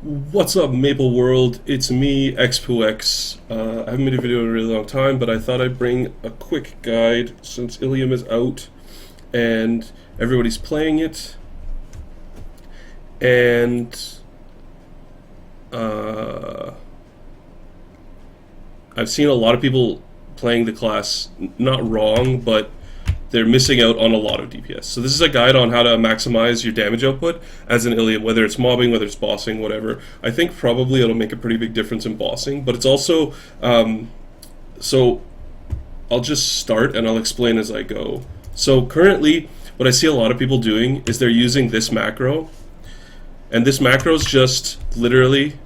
What's up, Maple World? It's me, XPooX. I haven't made a video in a really long time, but I thought I'd bring a quick guide since Illium is out and everybody's playing it. And I've seen a lot of people playing the class not wrong, but they're missing out on a lot of DPS. So this is a guide on how to maximize your damage output as an Illium, whether it's mobbing, whether it's bossing, whatever. I think probably it'll make a pretty big difference in bossing, but it's also... so I'll just start and I'll explain as I go. So currently, what I see a lot of people doing is they're using this macro, and this macro is just literally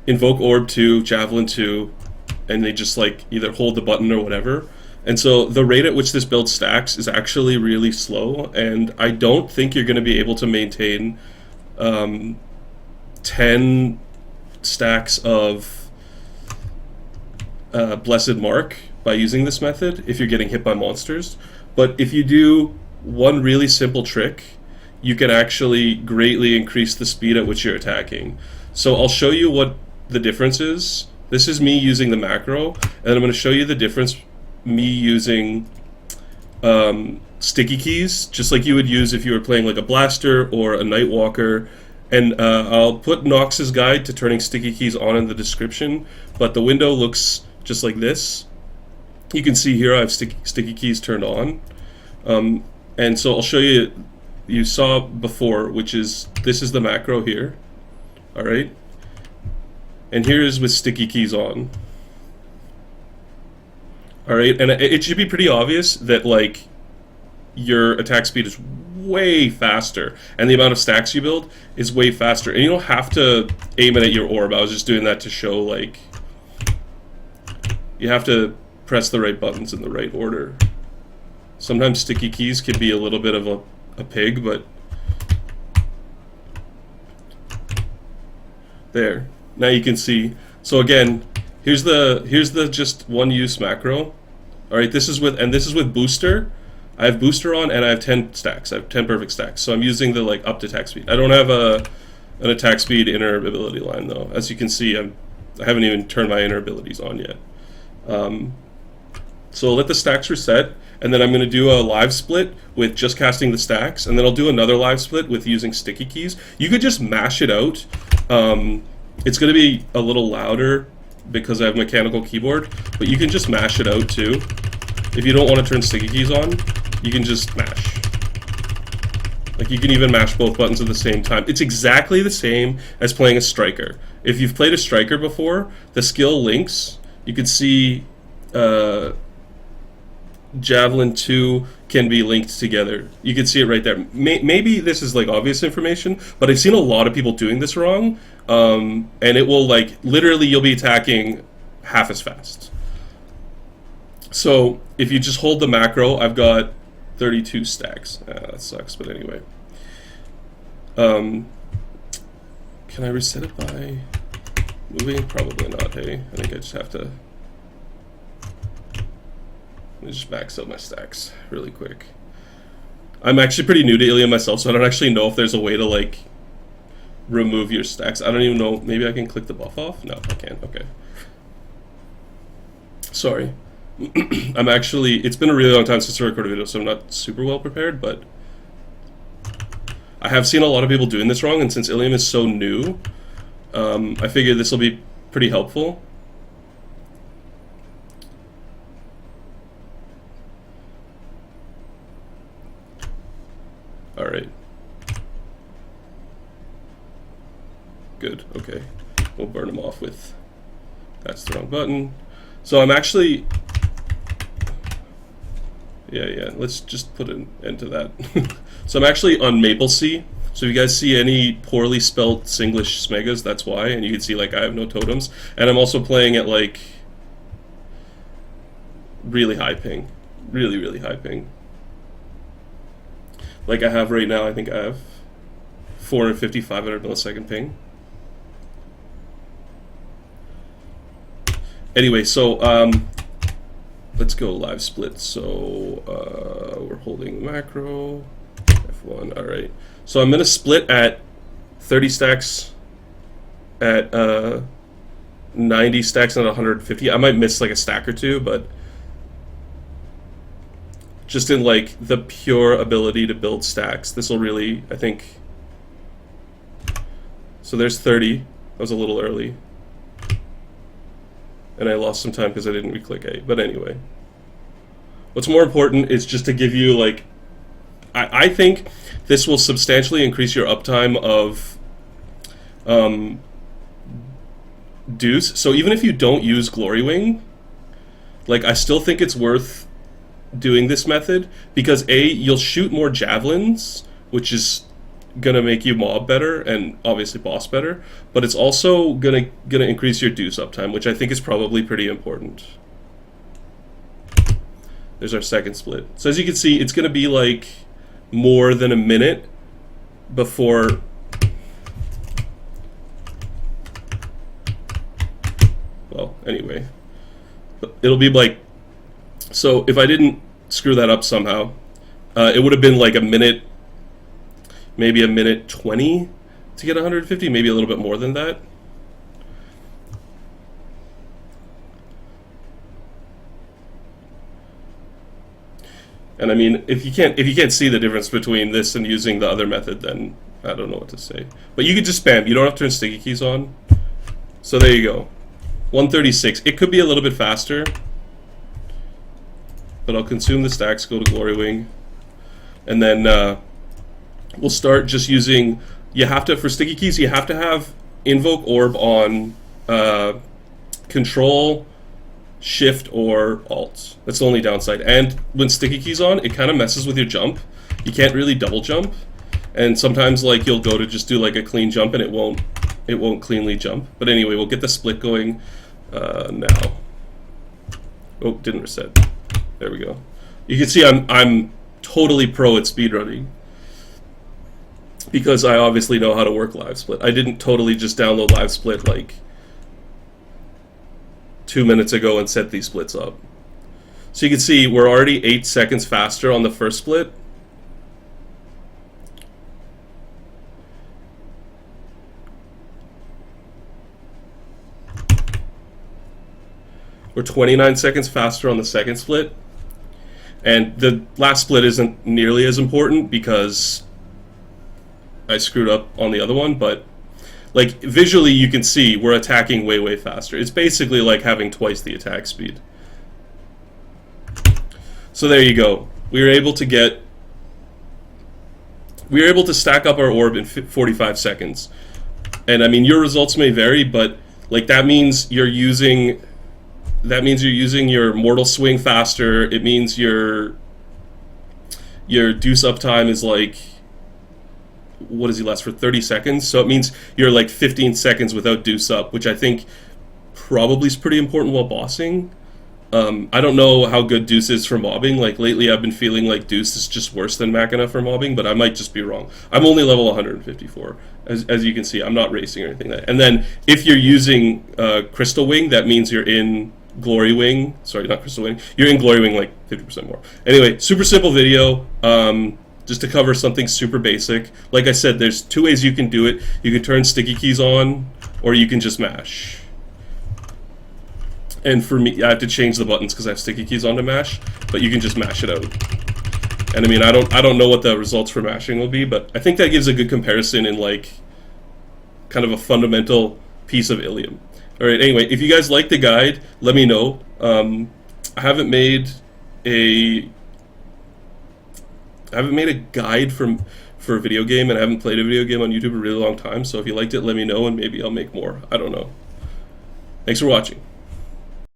invoke orb 2, javelin 2, and they just like either hold the button or whatever. And so the rate at which this build stacks is actually really slow, and I don't think you're going to be able to maintain 10 stacks of Blessed Mark by using this method if you're getting hit by monsters. But if you do one really simple trick, you can actually greatly increase the speed at which you're attacking. So I'll show you what the difference is. This is me using the macro, and I'm going to show you the difference me using sticky keys, just like you would use if you were playing like a blaster or a Nightwalker. And I'll put Nox's guide to turning sticky keys on in the description, but the window looks just like this. You can see here I have sticky keys turned on. And so I'll show you, you saw before, which is, this is the macro here. Alright? And here is with sticky keys on. Alright, and it should be pretty obvious that like your attack speed is way faster, and the amount of stacks you build is way faster. And you don't have to aim it at your orb. I was just doing that to show like you have to press the right buttons in the right order. Sometimes sticky keys can be a little bit of a pig, but there. Now you can see. So again, here's the just one use macro. All right, this is with booster. I have booster on, and I have 10 stacks. I have 10 perfect stacks. So I'm using the like up to attack speed. I don't have an attack speed inner ability line though. As you can see, I haven't even turned my inner abilities on yet. So I'll let the stacks reset, and then I'm going to do a live split with just casting the stacks, and then I'll do another live split with using sticky keys. You could just mash it out. It's going to be a little louder because I have mechanical keyboard, but you can just mash it out too. If you don't want to turn sticky keys on, you can just mash. Like you can even mash both buttons at the same time. It's exactly the same as playing a striker. If you've played a striker before, the skill links, you can see Javelin 2 can be linked together. You can see it right there. Maybe this is like obvious information, but I've seen a lot of people doing this wrong, and it will like literally you'll be attacking half as fast. So if you just hold the macro, I've got 32 stacks. That sucks, but anyway. Can I reset it by moving? Probably not, hey. I think I just have to... Let me just max out my stacks really quick. I'm actually pretty new to Illium myself, so I don't actually know if there's a way to like remove your stacks. I don't even know. Maybe I can click the buff off? No, I can't. Okay. Sorry. I'm actually... It's been a really long time since I recorded a video, so I'm not super well prepared, but I have seen a lot of people doing this wrong, and since Illium is so new, I figured this will be pretty helpful. Alright. Good, okay. We'll burn them off with... That's the wrong button. So I'm actually... Yeah, let's just put an end to that. So I'm actually on Maple Sea. So if you guys see any poorly spelt Singlish smegas, that's why. And you can see like I have no totems. And I'm also playing at like... really high ping. Really high ping. Like I have right now, I think I have 450, 500 millisecond ping. Anyway, so let's go live split. So we're holding the macro, F1. All right. So I'm gonna split at 30 stacks, at 90 stacks, and at 150. I might miss like a stack or two, but just in like the pure ability to build stacks, this will really, I think. So there's 30. That was a little early. And I lost some time because I didn't re-click A. But anyway. What's more important is just to give you, like, I think this will substantially increase your uptime of Deuce. So even if you don't use Glory Wing, like, I still think it's worth doing this method because A, you'll shoot more javelins, which is gonna make you mob better and obviously boss better, but it's also gonna increase your Deuce uptime, which I think is probably pretty important. There's our second split. So as you can see, it's gonna be like more than a minute before well, anyway. It'll be like, so if I didn't screw that up somehow, it would have been like a minute, maybe a minute 20 to get 150, maybe a little bit more than that. And I mean, if you can't see the difference between this and using the other method, then I don't know what to say. But you could just spam. You don't have to turn sticky keys on. So there you go. 136. It could be a little bit faster, but I'll consume the stacks, go to Glory Wing, and then we'll start just using. You have to, for sticky keys, you have to have Invoke Orb on Control, Shift, or Alt. That's the only downside. And when sticky keys on, it kind of messes with your jump. You can't really double jump, and sometimes like you'll go to just do like a clean jump and it won't cleanly jump. But anyway, we'll get the split going now. Oh, didn't reset. There we go. You can see I'm totally pro at speedrunning because I obviously know how to work live split. I didn't totally just download live split like 2 minutes ago and set these splits up. So you can see we're already 8 seconds faster on the first split. We're 29 seconds faster on the second split. And the last split isn't nearly as important because I screwed up on the other one, but like visually you can see we're attacking way faster. It's basically like having twice the attack speed. So there you go. We were able to stack up our orb in 45 seconds. And I mean, your results may vary, but like that means you're using your Mortal Swing faster. It means your Deuce uptime is like, what does he last for, 30 seconds? So it means you're like 15 seconds without Deuce up, which I think probably is pretty important while bossing. I don't know how good Deuce is for mobbing. Like lately I've been feeling like Deuce is just worse than Machina for mobbing, but I might just be wrong. I'm only level 154. As you can see, I'm not racing or anything like that. And then if you're using Crystal Wing, that means you're in Glory Wing. Sorry, not Crystal Wing. You're in Glory Wing like 50% more. Anyway, super simple video. Just to cover something super basic. Like I said, there's 2 ways you can do it. You can turn sticky keys on, or you can just mash. And for me, I have to change the buttons because I have sticky keys on to mash, but you can just mash it out. And I mean, I don't know what the results for mashing will be, but I think that gives a good comparison in like kind of a fundamental piece of Illium. All right. Anyway, if you guys like the guide, let me know. I haven't made a guide for a video game, and I haven't played a video game on YouTube in a really long time. So if you liked it, let me know, and maybe I'll make more. I don't know. Thanks for watching.